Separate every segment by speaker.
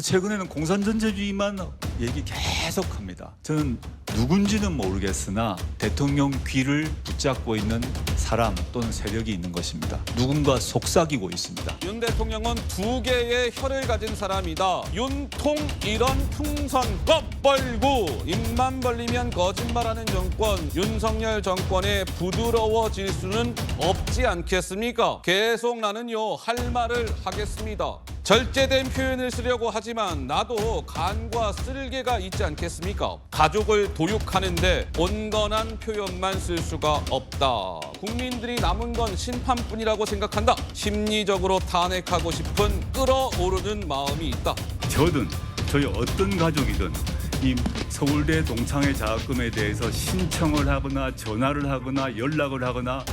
Speaker 1: 최근에는 공산전제주의만 얘기 계속합니다. 저는 누군지는 모르겠으나 대통령 귀를 붙잡고 있는 사람 또는 세력이 있는 것입니다. 누군가 속삭이고 있습니다.
Speaker 2: 윤 대통령은 두 개의 혀를 가진 사람이다. 윤통 이런 풍선껌 벌고 입만 벌리면 거짓말하는 정권, 윤석열 정권에 부드러워질 수는 없지 않겠습니까? 계속 나는요 할 말을 하겠습니다. 절제된 표현을 쓰려고 하지만 나도 간과 쓸개가 있지 않겠습니까? 가족을 도육하는데 온건한 표현만 쓸 수가 없다. 국민들이 남은 건 심판뿐이라고 생각한다. 심리적으로 탄핵하고 싶은 끓어오르는 마음이 있다.
Speaker 1: 저든 저희 어떤 가족이든 이 서울대 동창회 장학금에 대해서 신청을 하거나 전화를 하거나 연락을 하거나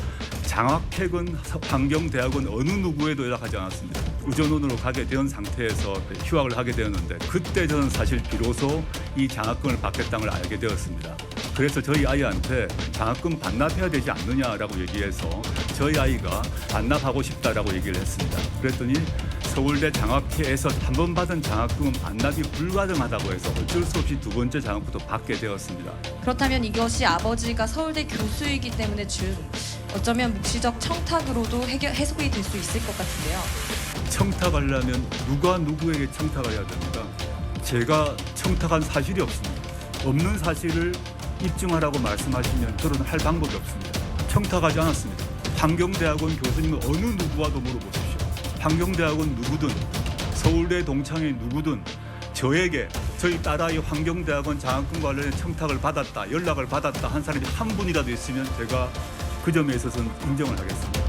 Speaker 1: 장학회건 환경대학원 어느 누구에도 연락하지 않았습니다. 의전원으로 가게 된 상태에서 휴학을 하게 되었는데 그때 저는 사실 비로소 이 장학금을 받겠다는 걸 알게 되었습니다. 그래서 저희 아이한테 장학금 반납해야 되지 않느냐라고 얘기해서 저희 아이가 반납하고 싶다라고 얘기를 했습니다. 그랬더니 서울대 장학회에서 한 번 받은 장학금은 반납이 불가능하다고 해서 어쩔 수 없이 두 번째 장학금도 받게 되었습니다.
Speaker 3: 그렇다면 이것이 아버지가 서울대 교수이기 때문에 준 어쩌면 묵시적 청탁으로도 해석이 될 수 있을 것 같은데요.
Speaker 1: 청탁하려면 누가 누구에게 청탁을 해야 됩니까? 제가 청탁한 사실이 없습니다. 없는 사실을 입증하라고 말씀하시면 저는 할 방법이 없습니다. 청탁하지 않았습니다. 환경대학원 교수님은 어느 누구와도 물어보십시오. 환경대학원 누구든 서울대 동창회 누구든 저에게 저희 딸아이 환경대학원 장학금 관련해 청탁을 받았다, 연락을 받았다 한 사람이 한 분이라도 있으면 제가 그 점에 있어서는 인정을 하겠습니다.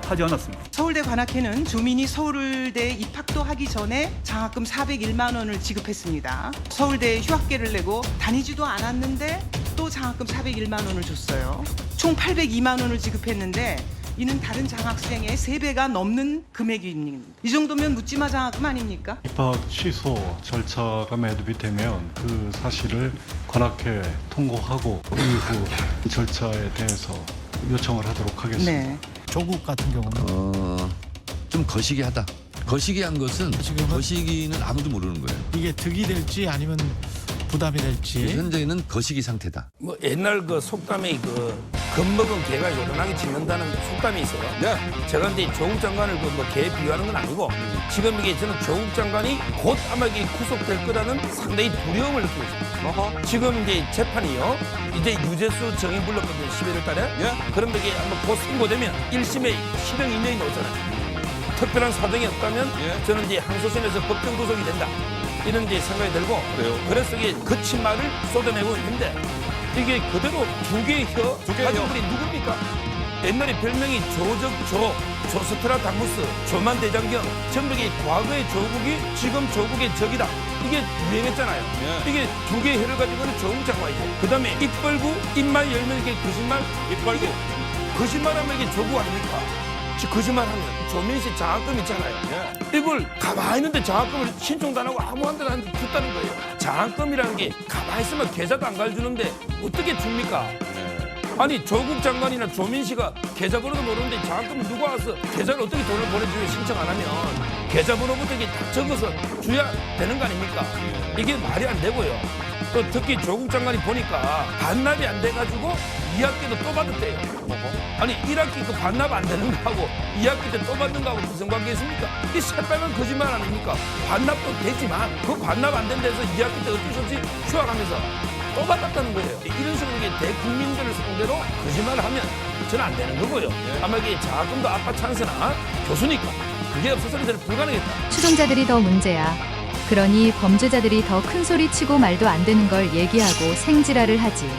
Speaker 1: 하지 않았습니다.
Speaker 4: 서울대 관악회는 주민이 서울대에 입학도 하기 전에 장학금 401만 원을 지급했습니다. 서울대에 휴학계를 내고 다니지도 않았는데 또 장학금 401만 원을 줬어요. 총 802만 원을 지급했는데 이는 다른 장학생의 3배가 넘는 금액입니다. 이 정도면 묻지마 장학금 아닙니까?
Speaker 5: 입학 취소 절차가 매듭이 되면 그 사실을 관악회 통고하고 그 이후 절차에 대해서 요청을 하도록 하겠습니다.
Speaker 4: 네.
Speaker 6: 조국 같은 경우는
Speaker 7: 좀 거시기하다. 거시기한 것은 거시기는 아무도 모르는 거예요.
Speaker 6: 이게 득이 될지 아니면 부담이 될지.
Speaker 7: 현재는 거시기 상태다.
Speaker 8: 뭐 옛날 그 속담에 그 겁먹은 개가 요란하게 짖는다는 속담이 있어요.
Speaker 2: 네.
Speaker 8: 제가 근데 조국 장관을 그 뭐 개에 비유하는 건 아니고 지금 이게 저는 조국 장관이 곧 아마 이게 구속될 거라는 상당히 두려움을 느끼고 있습니다. 지금 이제 재판이요. 이제 유재수 정의 불렀거든요. 11월 달에.
Speaker 2: 예.
Speaker 8: 그러면 이게 아마 곧 선고되면 1심에 실형 2년이 나오잖아요. 특별한 사정이 없다면
Speaker 2: 예.
Speaker 8: 저는 이제 항소심에서 법정 구속이 된다. 이런 이제 생각이 들고 그래서 이게 거친 말을 쏟아내고 있는데 이게 그대로 두 개의 혀 가진 분이 누굽니까? 옛날에 별명이 조스트라다무스, 조만대장경 전부 이 과거의 조국이 지금 조국의 적이다. 이게 유행했잖아요.
Speaker 2: 예.
Speaker 8: 이게 두 개의 혀를 가지고는 조국 장관이죠. 그 다음에 입 벌고 입만 열면 이게 거짓말,
Speaker 2: 입 벌고
Speaker 8: 거짓말하면 이게 조국 아닙니까? 거짓말하면 조민씨 장학금 있잖아요.
Speaker 2: 예.
Speaker 8: 이걸 가만히 있는데 장학금을 신청도 안 하고 아무한테나 줬다는 거예요. 장학금이라는 게 가만히 있으면 계좌도 안 가르주는데 어떻게 줍니까? 아니 조국 장관이나 조민씨가 계좌번호도 모르는데 장학금을 누가 와서 계좌를 어떻게 돈을 보내주려 신청 안 하면 계좌번호부터 이게 다 적어서 줘야 되는 거 아닙니까? 이게 말이 안 되고요. 또 특히 조국 장관이 보니까 반납이 안 돼가지고 2학기도 또 받았대요. 아니 1학기 그 반납 안 되는 거하고 2학기 때 또 받는 거하고 무슨 관계 있습니까? 이게 새빨간 거짓말 아닙니까? 반납도 되지만 그 반납 안 된 데서 2학기 때 어쩔 수 없이 휴학하면서 또 받았다는 거예요. 이런 식으로 이게 대국민들을 상대로 거짓말을 하면 저는 안 되는 거고요. 아마 이게 장학금도 아빠 찬스나 교수니까 그게 없어서는 저는 불가능했다.
Speaker 9: 추종자들이 더 문제야. 그러니 범죄자들이 더 큰 소리 치고 말도 안 되는 걸 얘기하고 생지랄을 하지.